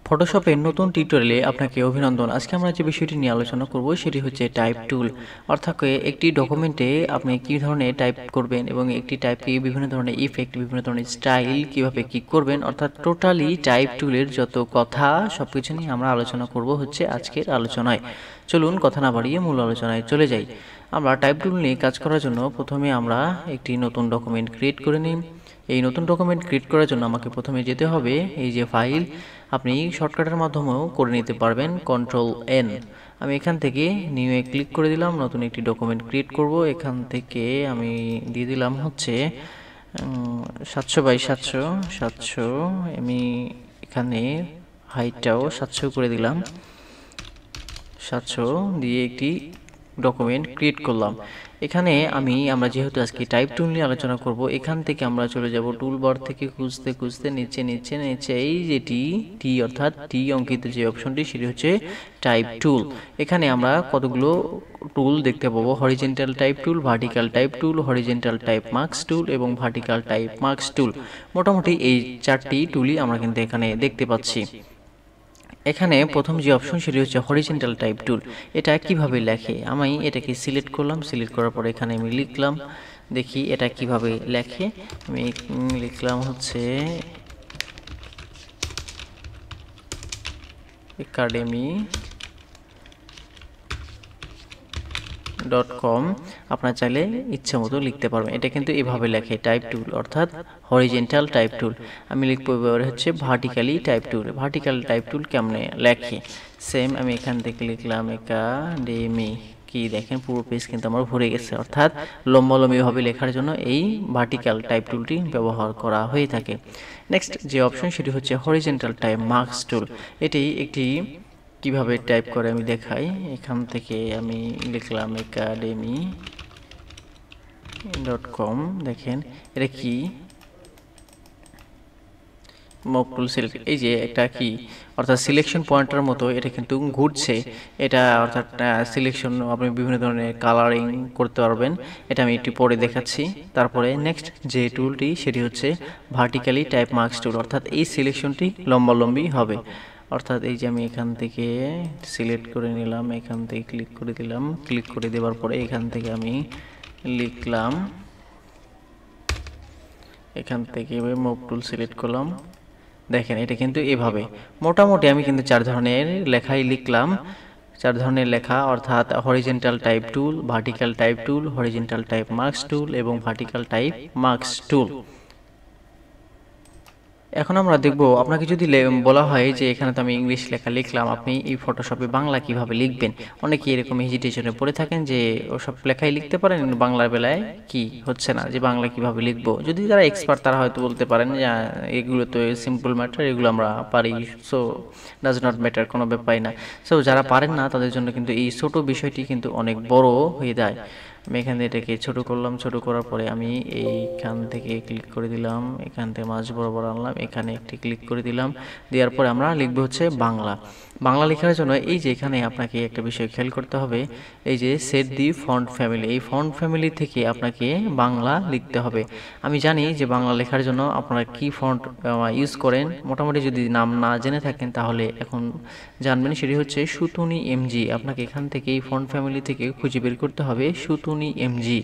ফটোশপের নতুন টিউটোরিয়ালে আপনাকে অভিনন্দন। আজকে আমরা যে বিষয়টি নিয়ে আলোচনা করব সেটি হচ্ছে টাইপ টুল। অর্থাৎ একটি ডকুমেন্টে আপনি কী ধরনের টাইপ করবেন এবং একটি টাইপকে বিভিন্ন ধরনের ইফেক্ট, বিভিন্ন ধরনের স্টাইল কীভাবে কী করবেন, অর্থাৎ টোটালি টাইপ টুলের যত কথা সব কিছু নিয়ে আমরা আলোচনা করব হচ্ছে আজকের আলোচনায়। চলুন কথা না বাড়িয়ে মূল আলোচনায় চলে যাই। আমরা টাইপ টুল নিয়ে কাজ করার জন্য প্রথমে আমরা একটি নতুন ডকুমেন্ট ক্রিয়েট করে নিই। এই নতুন ডকুমেন্ট ক্রিয়েট করার জন্য আমাকে প্রথমে যেতে হবে এই যে ফাইল, আপনি শর্টকাটের মাধ্যমেও করে নিতে পারবেন Ctrl+N। আমি এখান থেকে নিউ এ ক্লিক করে দিলাম, নতুন একটি ডকুমেন্ট ক্রিয়েট করব। এখান থেকে আমি দিয়ে দিলাম হচ্ছে 700 বাই 700। আমি এখানে হাইটটাও 700 করে দিলাম। 700 দিয়ে একটি ডকুমেন্ট ক্রিয়েট করলাম। এখানে আমরা যেহেতু আজকে টাইপ টুল নিয়ে আলোচনা করব, এখান থেকে আমরা চলে যাব টুলবার থেকে খুঁজতে খুঁজতে নিচে নিচে নিচে এই যেটি টি অর্থাৎ টি অঙ্কিত যে অপশনটি সেটি হচ্ছে টাইপ টুল। এখানে আমরা কতগুলো টুল দেখতে পাবো: horizontal type tool, vertical type tool, horizontal type marks tool এবং ভার্টিক্যাল টাইপ মার্কস টুল। মোটামুটি এই চারটি টুলই আমরা কিন্তু এখানে দেখতে পাচ্ছি। এখানে প্রথম যে অপশন সেটি হচ্ছে হরিজেন্টাল টাইপ টুল। এটা কিভাবে লেখে, আমি এটাকে সিলেক্ট করলাম। সিলেক্ট করার পরে এখানে আমি লিখলাম, দেখি এটা কিভাবে লেখে। আমি লিখলাম হচ্ছে Academy.com। আপনারা চাইলে ইচ্ছা মতো লিখতে পারবেন। এটা কিন্তু এভাবে লেখে টাইপ টুল অর্থাৎ হরিজেন্টাল টাইপ টুল। আমি লিখবো এবার হচ্ছে vertically type tool. Vertical type টুল কেমনে লেখে সেম আমি এখান থেকে লিখলাম একাডেমি। কি দেখেন পুরো পেজ কিন্তু আমার ভরে গেছে, অর্থাৎ লম্বালম্বিভাবে লেখার জন্য এই ভার্টিক্যাল টাইপ টুলটি ব্যবহার করা হয়ে থাকে। নেক্সট যে অপশন সেটি হচ্ছে হরিজেন্টাল টাইপ মার্কস টুল। এটি একটি কিভাবে টাইপ করে আমি দেখাই। এখান থেকে আমি লিখলাম Academy.com। দেখেন এটা কি মুভ টুল সিলেক্ট, এই যে একটা কি অর্থাৎ সিলেকশন পয়েন্টের মতো এটা কিন্তু ঘুরছে। এটা অর্থাৎ সিলেকশন আপনি বিভিন্ন ধরনের কালারিং করতে পারবেন। এটা আমি একটু পরে দেখাচ্ছি। তারপরে নেক্সট যে টুলটি সেটি হচ্ছে ভার্টিক্যালি টাইপ মার্কস টুল, অর্থাৎ এই সিলেকশনটি লম্বালম্বি হবে। অর্থাৎ এই যে আমি এখান থেকে সিলেক্ট করে নিলাম, এখান থেকে ক্লিক করে দিলাম। ক্লিক করে দেওয়ার পরে এখান থেকে আমি লিখলাম, এখান থেকে মুভ টুল সিলেক্ট করলাম। দেখেন এটা কিন্তু এভাবে মোটামুটি আমি কিন্তু 4 ধরনের লেখাই লিখলাম। 4 ধরনের লেখা অর্থাৎ horizontal type tool, vertical type tool, horizontal type marks tool এবং ভার্টিক্যাল টাইপ মার্কস টুল। এখন আমরা দেখব, আপনাকে যদি বলা হয় যে এখানে তো আমি ইংলিশ লেখা লিখলাম, আপনি এই ফটোশপে বাংলা কিভাবে লিখবেন। অনেকে এরকম হেজিটেশনে পড়ে থাকেন যে ওসব লেখাই লিখতে পারেন, বাংলার বেলায় কি হচ্ছে না, যে বাংলা কিভাবে লিখবো। যদি যারা এক্সপার্ট তারা হয়তো বলতে পারেন যে এগুলো তো সিম্পল ম্যাটার, এগুলো আমরা পারি, সো ডাজ নট ম্যাটার, কোনো ব্যাপারই না। সো যারা পারেন না তাদের জন্য কিন্তু এই ছোট বিষয়টি কিন্তু অনেক বড় হয়ে যায়। আমি এখান থেকে এটাকে ছোট করলাম। ছোট করার পরে আমি এইখান থেকে ক্লিক করে দিলাম, এখান থেকে মাঝ বরাবর আনলাম, এখানে একটি ক্লিক করে দিলাম। দেওয়ার পরে আমরা লিখবো হচ্ছে বাংলা। বাংলা লেখার জন্য এই যে এখানে আপনাকে একটা বিষয় খেয়াল করতে হবে, এই যে সেট দি ফন্ট ফ্যামিলি, এই ফন্ট ফ্যামিলি থেকে আপনাকে বাংলা লিখতে হবে। আমি জানি যে বাংলা লেখার জন্য আপনারা কি ফন্ট ইউজ করেন, মোটামুটি যদি নাম না জেনে থাকেন তাহলে এখন জানবেন, সেটি হচ্ছে সুতুনি এমজি। আপনাকে এখান থেকে এই ফন্ট ফ্যামিলি থেকে খুঁজে বের করতে হবে সুতুনি এমজি।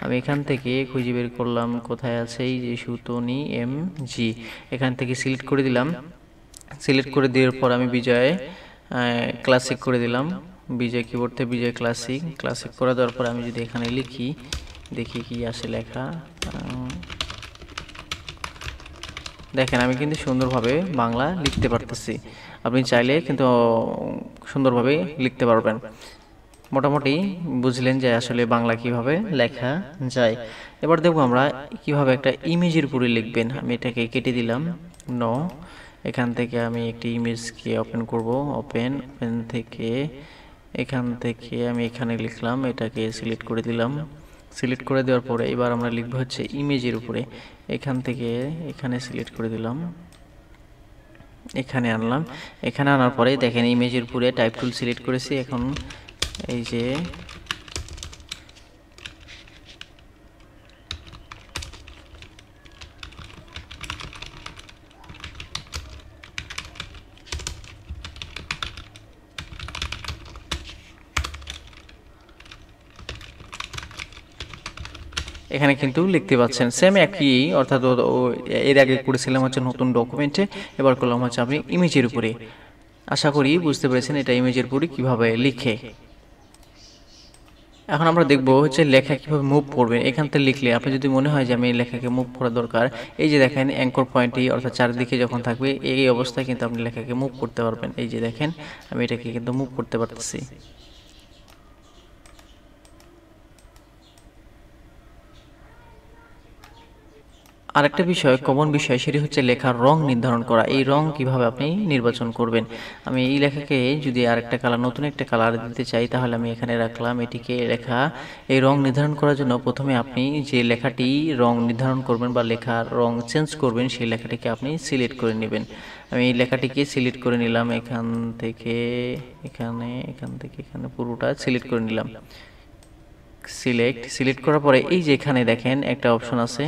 আমি এখান থেকে খুঁজে বের করলাম, কোথায় আছে এই যে সুতুনি এমজি। এখান থেকে সিলেক্ট করে দিলাম। সিলেক্ট করে দেওয়ার পর আমি বিজয় ক্লাসিক করে দিলাম। বিজয় কিবোর্ড থেকে বিজয় ক্লাসিক। ক্লাসিক করে দেওয়ার পর আমি যদি এখানে লিখি, দেখি কি আসে লেখা। দেখেন আমি কিন্তু সুন্দরভাবে বাংলা লিখতে পারতেছি। আপনি চাইলে কিন্তু সুন্দরভাবে লিখতে পারবেন। মোটামুটি বুঝলেন যে আসলে বাংলা কিভাবে লেখা যায়। এবার দেখব আমরা কিভাবে একটা ইমেজের উপরে লিখবেন। আমি এটাকে কেটে দিলাম, নো। এখান থেকে আমি একটি ইমেজকে ওপেন করব। ওপেন থেকে এখান থেকে আমি এখানে লিখলাম, এটাকে সিলেক্ট করে দিলাম। সিলেক্ট করে দেওয়ার পরে এবার আমরা লিখবো হচ্ছে ইমেজের উপরে। এখান থেকে এখানে সিলেক্ট করে দিলাম, এখানে আনলাম। এখানে আনার পরে দেখেন ইমেজের উপরে টাইপ টুল সিলেক্ট করেছি। এখন এই যে এখানে কিন্তু লিখতে পাচ্ছেন সেম একই, অর্থাৎ এর আগে করেছিলাম হচ্ছে নতুন ডকুমেন্টে, এবার করলাম হচ্ছে আপনি ইমেজের উপরে। আশা করি বুঝতে পেরেছেন এটা ইমেজের উপরে কিভাবে লিখে। এখন আমরা দেখব হচ্ছে লেখা কিভাবে মুভ করবেন। এখান থেকে লিখলে আপনি যদি মনে হয় যে আমি এই লেখাকে মুভ করা দরকার, এই যে দেখেন অ্যাঙ্কর পয়েন্টই অর্থাৎ চারিদিকে যখন থাকবে এই অবস্থায় কিন্তু আপনি লেখাকে মুভ করতে পারবেন। এই যে দেখেন আমি এটাকে কিন্তু মুভ করতে পারতেছি। আরেকটা বিষয়, কমন বিষয়, সেটি হচ্ছে লেখার রং নির্ধারণ করা। এই রং কিভাবে আপনি নির্বাচন করবেন। আমি এই লেখাকে যদি আরেকটা কালার, নতুন একটা কালার দিতে চাই, তাহলে আমি এখানে রাখলাম এটিকে লেখা। এই রং নির্ধারণ করার জন্য প্রথমে আপনি যে লেখাটি রং নির্ধারণ করবেন বা লেখার রং চেঞ্জ করবেন, সেই লেখাটিকে আপনি সিলেক্ট করে নেবেন। আমি এই লেখাটিকে সিলেক্ট করে নিলাম, এখান থেকে এখানে পুরোটা সিলেক্ট করে নিলাম। সিলেক্ট করার পরে এই যে এখানে দেখেন একটা অপশন আছে,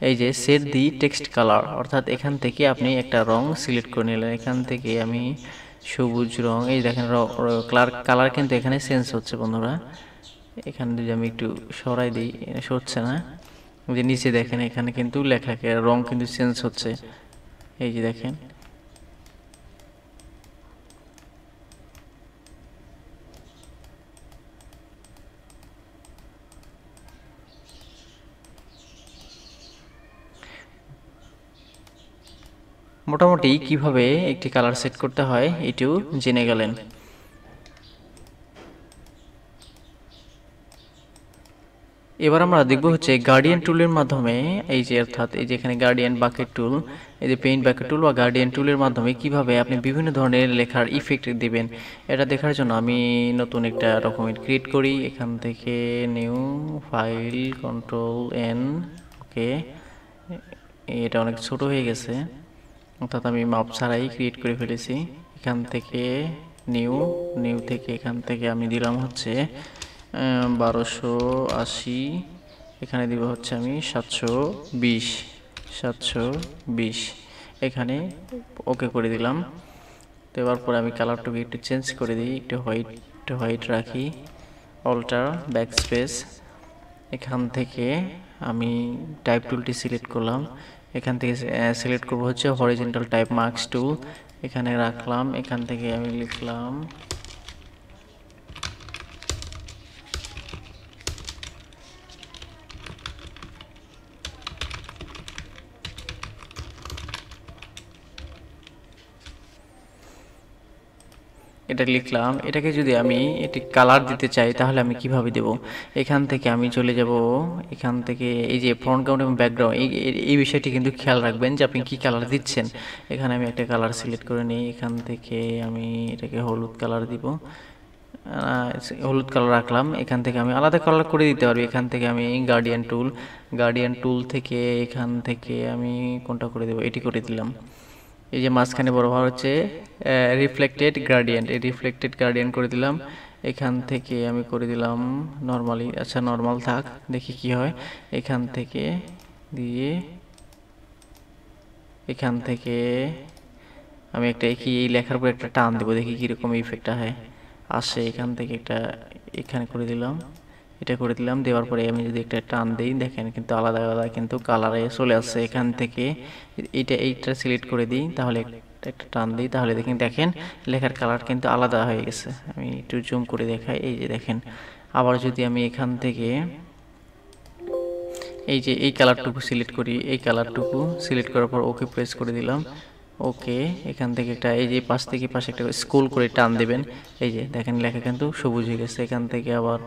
এই যে সেট দি টেক্সট কালার, অর্থাৎ এখান থেকে আপনি একটা রং সিলেক্ট করে নিলেন। এখান থেকে আমি সবুজ রং, এই দেখেন কালার কিন্তু এখানে চেঞ্জ হচ্ছে বন্ধুরা। এখানে যদি আমি একটু সরাই দিই, সরছে না। যে নিচে দেখেন এখানে কিন্তু লেখাকে রং কিন্তু চেঞ্জ হচ্ছে, এই যে দেখেন। মোটামুটি কিভাবে একটি কালার সেট করতে হয় এটিও জেনে গেলেন। এবার আমরা দেখব হচ্ছে গার্ডিয়ান টুলের মাধ্যমে, এই যে অর্থাৎ এই যে এখানে গার্ডিয়ান বাকেট টুল, এই যে পেইন্ট বাকেট টুল বা গার্ডিয়ান টুলের মাধ্যমে কিভাবে আপনি বিভিন্ন ধরনের লেখার ইফেক্ট দিবেন। এটা দেখার জন্য আমি নতুন একটা ডকুমেন্ট ক্রিয়েট করি। এখান থেকে নিউ ফাইল, Ctrl+N, ওকে। এটা অনেক ছোট হয়ে গেছে, অর্থাৎ আমি মাপ ছাড়াই ক্রিয়েট করে ফেলেছি। এখান থেকে নিউ থেকে এখান থেকে আমি দিলাম হচ্ছে 1280, এখানে দিব হচ্ছে আমি 720, এখানে ওকে করে দিলাম। তো এবার পরে আমি কালারটাকে একটু চেঞ্জ করে দিই, একটু হোয়াইট রাখি, অল্টার ব্যাকস্পেস। এখান থেকে আমি টাইপ টুলটি সিলেক্ট করলাম, এখান থেকে সিলেক্ট করব হচ্ছে হরিজন্টাল টাইপ মার্কস টুল, এখানে রাখলাম। এখান থেকে আমি লিখলাম এটাকে যদি আমি এটি কালার দিতে চাই তাহলে আমি কিভাবে দেব। এখান থেকে আমি চলে যাব, এখান থেকে এই যে ফরগ্রাউন্ড এবং ব্যাকগ্রাউন্ড, এই বিষয়টি কিন্তু খেয়াল রাখবেন যে আপনি কি কালার দিচ্ছেন। এখানে আমি একটা কালার সিলেক্ট করে নিই, এখান থেকে আমি এটাকে হলুদ কালার দিব, হলুদ কালার রাখলাম। এখান থেকে আমি আলাদা কালার করে দিতে পারবি। এখান থেকে আমি গার্ডিয়ান টুল থেকে এখান থেকে আমি কোনটা করে দেব, এটি করে দিলাম। এই যে মাঝখানে বরাবর হচ্ছে রিফ্লেক্টেড গ্রেডিয়েন্ট, এই রিফ্লেক্টেড গ্রেডিয়েন্ট করে দিলাম। এখান থেকে আমি করে দিলাম নরমালি, আচ্ছা নরমাল থাক, দেখি কি হয়। এখান থেকে দিয়ে এখান থেকে আমি একটা এই লেখার উপর একটা টান দেবো, দেখি কিরকম ইফেক্টটা হয় আসে। এখান থেকে একটা এখানে করে দিলাম, এটা করে দিলাম। দেওয়ার পরে আমি যদি একটা টান দিই, দেখেন কিন্তু আলাদা আলাদা কিন্তু কালারে চলে আসছে। এখান থেকে এইটা সিলেক্ট করে দিই, তাহলে একটা টান দিই, তাহলে দেখেন লেখার কালার কিন্তু আলাদা হয়ে গেছে। আমি একটু জুম করে দেখাই, এই যে দেখেন। আবার যদি আমি এখান থেকে এই যে এই কালারটুকু সিলেক্ট করি, এই কালারটুকু সিলেক্ট করার পর ওকে প্রেস করে দিলাম, ওকে। এখান থেকে একটা এই যে পাশ থেকে পাশে একটা স্ক্রল করে টান দেবেন, এই যে দেখেন লেখা কিন্তু সবুজ হয়ে গেছে। এখান থেকে আবার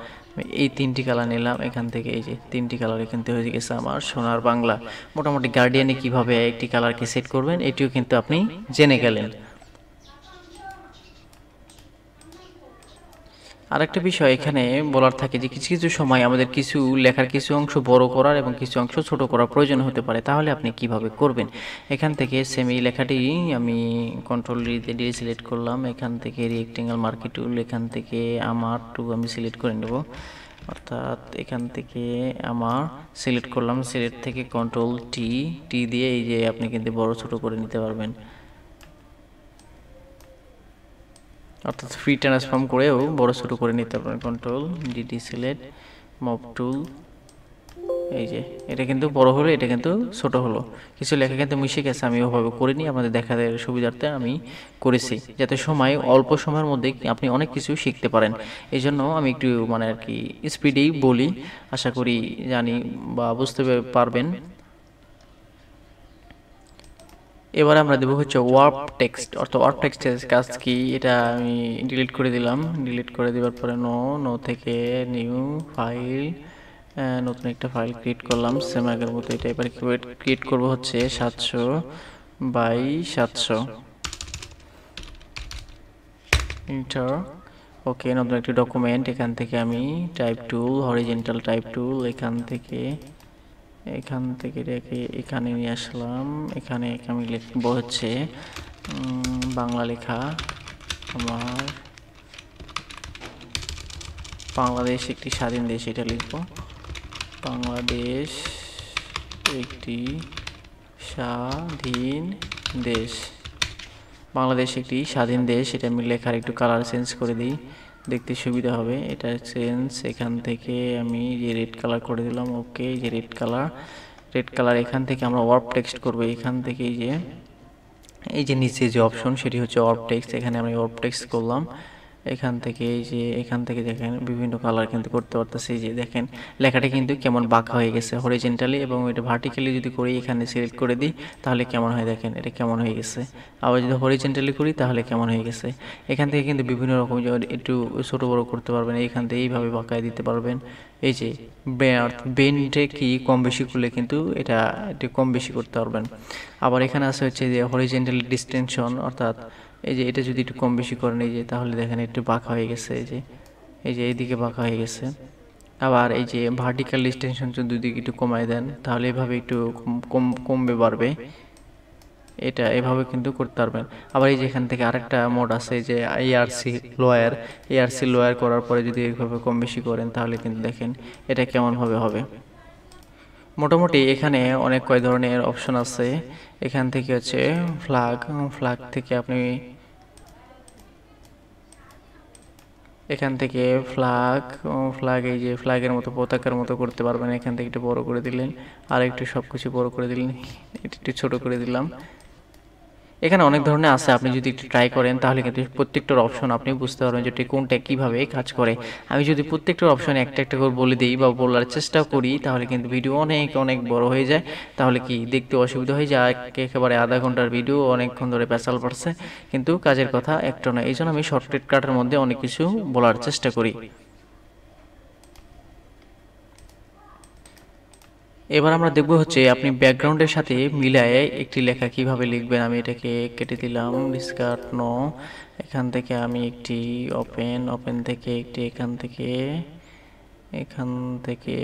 এই তিনটি কালার নিলাম, এখান থেকে এই যে তিনটি কালারে কিন্তু হয়ে গেছে আমার সোনার বাংলা। মোটামুটি গার্ডিয়ানে কিভাবে একটি কালারকে সেট করবেন এটিও কিন্তু আপনি জেনে গেলেন। আরেকটা বিষয় এখানে বলার থাকে যে কিছু কিছু সময় আমাদের কিছু লেখার কিছু অংশ বড় করার এবং কিছু অংশ ছোট করার প্রয়োজন হতে পারে, তাহলে আপনি কিভাবে করবেন। এখান থেকে সেম এই লেখাটি আমি ডি সিলেক্ট করলাম, এখান থেকে রেক্টেঙ্গেল মার্কি টুল, এখান থেকে আমার আমি সিলেক্ট করে নেব, অর্থাৎ এখান থেকে আমার সিলেক্ট করলাম, সিলেক্ট থেকে টি দিয়ে এই যে আপনি কিন্তু বড় ছোট করে নিতে পারবেন, অর্থাৎ ফ্রি ট্রান্সফর্ম করেও বড় ছোট করে নিতে পারবেন। Ctrl DT select, move tool, এই যে এটা কিন্তু বড় হলো, এটা কিন্তু ছোট হলো, কিছু লেখা কিন্তু মিশে গেছে। আমি ওভাবে করিনি, আপনাদের দেখাদের সুবিধার্থে আমি করেছি, যাতে অল্প সময়ের মধ্যে আপনি অনেক কিছু শিখতে পারেন। এই জন্য আমি একটু মানে আর কি স্পিডেই বলি, আশা করি জানি বা বুঝতে পারবেন। এবারে আমরা দেবো হচ্ছে ওয়ার্প টেক্সট, অর্থাৎ ওয়ার্প টেক্সটের কাজ কি, এটা আমি ডিলিট করে দিলাম। ডিলিট করে দেওয়ার পরে নো থেকে নিউ ফাইল, নতুন একটা ফাইল ক্রিয়েট করলাম সেম আগের মতো। এটা এবার ক্রিয়েট করব হচ্ছে 700 বাই 700, ইন্টার। ওকে, নতুন একটি ডকুমেন্ট, এখান থেকে আমি টাইপ টুল, হরিজেন্টাল টাইপ টুল, এখান থেকে এটাকে এখানে নিয়ে আসলাম। এখানে আমি লিখবো হচ্ছে বাংলা লেখা আমার বাংলাদেশ একটি স্বাধীন দেশ, এটা লিখবো। বাংলাদেশ একটি স্বাধীন দেশ, বাংলাদেশ একটি স্বাধীন দেশ। এটা আমি লেখার একটু কালার চেঞ্জ করে দিই, দেখতে সুবিধা হবে। এটা চেঞ্জ, এখান থেকে আমি যে রেড কালার করে দিলাম। ওকে, যে রেড কালার এখান থেকে আমরা ওয়ার্প টেক্সট করব। এখান থেকে এই যে নিচে যে অপশন, সেটি হচ্ছে ওয়ার্প টেক্সট, এখানে আমি ওয়ার্প টেক্সট করলাম। এখান থেকে দেখেন বিভিন্ন কালার কিন্তু করতে পারতেছি। যে দেখেন লেখাটা কিন্তু কেমন বাঁকা হয়ে গেছে হরিজেন্টালি, এবং এটা ভার্টিক্যালি যদি করি, এখানে সিলেক্ট করে দিই, তাহলে কেমন হয় দেখেন, এটা কেমন হয়ে গেছে। আবার যদি হরিজেন্টালি করি, তাহলে কেমন হয়ে গেছে। এখান থেকে কিন্তু বিভিন্ন রকম একটু ছোট বড় করতে পারবেন, এইখান থেকে এইভাবে বাঁকায় দিতে পারবেন। এই যে বেন্টে কি কম বেশি করলে কিন্তু এটা একটু কম বেশি করতে পারবেন। আবার এখানে আছে হচ্ছে যে হরিজেন্টাল ডিস্টেনশন, অর্থাৎ এই যে এটা যদি একটু কম বেশি করেন, এই যে তাহলে দেখেন একটু বাঁকা হয়ে গেছে। এই যে এইদিকে বাঁকা হয়ে গেছে। আবার এই যে ভার্টিক্যাল ডিস্টেনশন যদি দুদিকে একটু কমায় দেন, তাহলে এভাবে একটু কমবে বাড়বে। এটা এভাবে কিন্তু করতে পারবেন। আবার এই যে এখান থেকে আরেকটা মোড আছে যে এআরসি লোয়ার করার পরে যদি এইভাবে কম বেশি করেন, তাহলে কিন্তু দেখেন এটা কেমন ভাবে হবে। মোটামুটি এখানে অনেক কয় ধরনের অপশন আছে। এখান থেকে হচ্ছে ফ্ল্যাগ থেকে আপনি এখান থেকে ফ্ল্যাগ এই যে ফ্ল্যাগের মতো পতাকার মতো করতে পারবেন। এখান থেকে একটু বড় করে দিলেন, আর একটু সবকিছু বড় করে দিলেন, একটু ছোট করে দিলাম। এখানে অনেক ধরনের আছে, আপনি যদি একটু ট্রাই করেন, তাহলে কিন্তু প্রত্যেকটার অপশন আপনি বুঝতে পারবেন যে কোনটা কিভাবে কাজ করে। আমি যদি প্রত্যেকটার অপশন একটা একটা করে বলে দিই বা বলার চেষ্টা করি, তাহলে কিন্তু ভিডিও অনেক অনেক বড় হয়ে যায়, তাহলে কি দেখতে অসুবিধা হয়ে যায়। একেবারে আধা ঘন্টার ভিডিও অনেকক্ষণ ধরে পেঁচাল পড়ছে, কিন্তু কাজের কথা একটা নয়। এই জন্য আমি শর্টকাটের মধ্যে অনেক কিছু বলার চেষ্টা করি। এবার আমরা দেখব হচ্ছে আপনি ব্যাকগ্রাউন্ডের সাথে মিলায়ে একটি লেখা কিভাবে লিখবেন। আমি এটাকে কেটে দিলাম, ডিসকার্ড নো। এখান থেকে আমি একটি ওপেন থেকে একটি এখান থেকে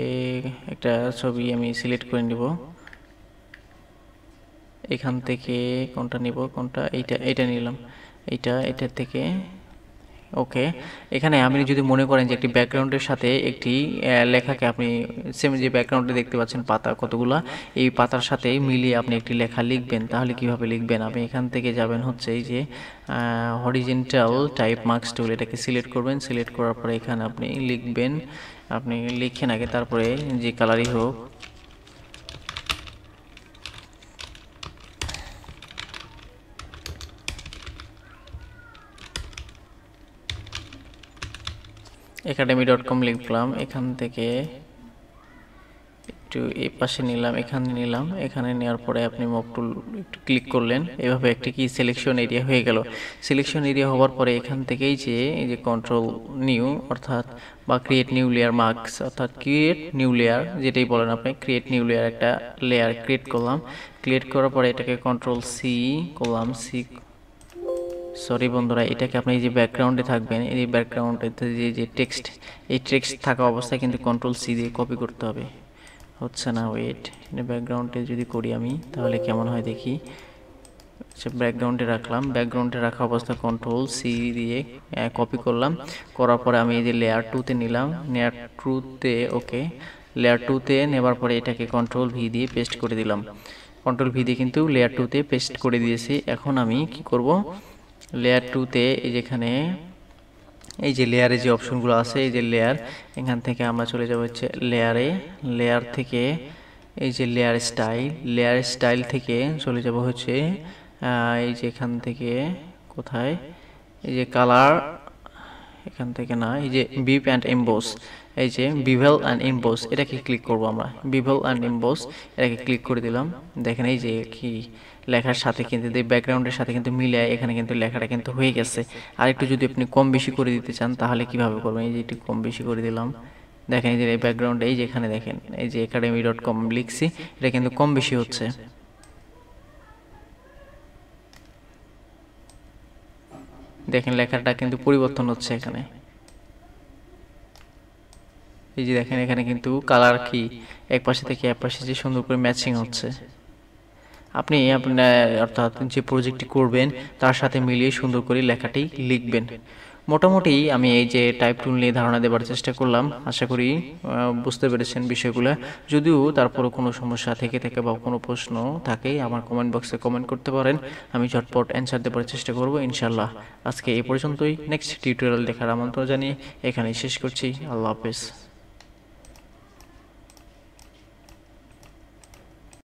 একটা ছবি আমি সিলেক্ট করে নিব। এখান থেকে কোনটা নিব, কোনটা, এইটা নিলাম। এটা থেকে ওকে। এখানে আপনি যদি মনে করেন যে একটি ব্যাকগ্রাউন্ডের সাথে একটি লেখাকে আপনি সেম যে ব্যাকগ্রাউন্ডে দেখতে পাচ্ছেন পাতা কতগুলা, এই পাতার সাথে মিলিয়ে আপনি একটি লেখা লিখবেন, তাহলে কিভাবে লিখবেন। আপনি এখান থেকে যাবেন হচ্ছে এই যে হরিজেন্টাল টাইপ মার্কস টুল, এটাকে সিলেক্ট করবেন। সিলেক্ট করার পরে এখানে আপনি লিখবেন, আপনি লিখেন আগে, তারপরে যে কালারই হোক, academy.com লিখলাম। এখান থেকে একটু এই পাশে নিলাম, এখানে নেওয়ার পরে আপনি মুভ টুল একটু ক্লিক করলেন। এভাবে একটি কি সিলেকশন এরিয়া হয়ে গেল। সিলেকশন এরিয়া হওয়ার পরে এখান থেকেই যে এই যে কন্ট্রোল নিউ, অর্থাৎ বা ক্রিয়েট নিউ লেয়ার মার্কস, অর্থাৎ ক্রিয়েট নিউ লেয়ার যেটাই বলেন আপনি, ক্রিয়েট নিউ লেয়ার একটা লেয়ার ক্রিয়েট করলাম। ক্রিয়েট করার পরে এটাকে কন্ট্রোল সি করলাম। সরি বন্ধুরা, এটাকে আপনি যে ব্যাকগ্রাউন্ডে থাকবেন, এই ব্যাকগ্রাউন্ডে যে টেক্সট, এই টেক্সট থাকা অবস্থায় কিন্তু কন্ট্রোল সি দিয়ে কপি করতে হবে। হচ্ছে না, ওয়েট, ব্যাকগ্রাউন্ডে যদি করি আমি, তাহলে কেমন হয় দেখি। আচ্ছা, ব্যাকগ্রাউন্ডে রাখলাম, ব্যাকগ্রাউন্ডে রাখা অবস্থা কন্ট্রোল সি দিয়ে কপি করলাম। করার পরে আমি এই যে লেয়ার 2-তে নিলাম, লেয়ার 2-তে ওকে, লেয়ার 2-তে নেবার পরে এটাকে কন্ট্রোল ভি দিয়ে পেস্ট করে দিলাম। কন্ট্রোল ভি দিয়ে কিন্তু লেয়ার 2-তে পেস্ট করে দিয়েছি। এখন আমি কি করব, লেয়ার 2-তে এই যেখানে এই যে লেয়ারে যে অপশনগুলো আছে, এই যে লেয়ার, এখান থেকে আমরা চলে যাব হচ্ছে লেয়ারে। লেয়ার থেকে এই যে লেয়ার স্টাইল থেকে চলে যাব হচ্ছে এই যে এখান থেকে কোথায়, এই যে কালার, এখান থেকে না, এই যে বিপ অ্যান্ড এমবোস, এই যে বিভেল অ্যান্ড এমবোস, এটাকে ক্লিক করব আমরা। বিভেল অ্যান্ড এমবোস এটাকে ক্লিক করে দিলাম। দেখেন এই যে কি লেখার সাথে কিন্তু ব্যাকগ্রাউন্ডের সাথে কিন্তু মিলে এখানে কিন্তু লেখাটা কিন্তু হয়ে গেছে। আর একটু যদি আপনি কম বেশি করে দিতে চান তাহলে কিভাবে করবেন, এই যে একটু কম বেশি করে দিলাম। দেখেন এই যে ব্যাকগ্রাউন্ডে এই যে এখানে দেখেন এই যে academy.com লিখছি, এটা কিন্তু কম বেশি হচ্ছে। দেখেন লেখাটা কিন্তু পরিবর্তন হচ্ছে এখানে। এই যে দেখেন এখানে কিন্তু কালার কি এক পাশে থেকে এক পাশে যে সুন্দর করে ম্যাচিং হচ্ছে। আপনি আপনার অর্থাৎ যে প্রজেক্টটি করবেন তার সাথে মিলিয়ে সুন্দর করে লেখাটি লিখবেন। মোটামুটি আমি এই যে টাইপ টুল নিয়ে ধারণা দেওয়ার চেষ্টা করলাম, আশা করি বুঝতে পেরেছেন বিষয়গুলো। যদিও তারপরও কোনো সমস্যা থেকে থাকে বা কোনো প্রশ্ন থাকে আমার কমেন্ট বক্সে কমেন্ট করতে পারেন, আমি ঝটপট অ্যান্সার দেওয়ার চেষ্টা করব ইনশাল্লাহ। আজকে এই পর্যন্তই, নেক্সট টিউটোরিয়াল দেখার আমন্ত্রণ জানিয়ে এখানেই শেষ করছি। আল্লাহ হাফেজ।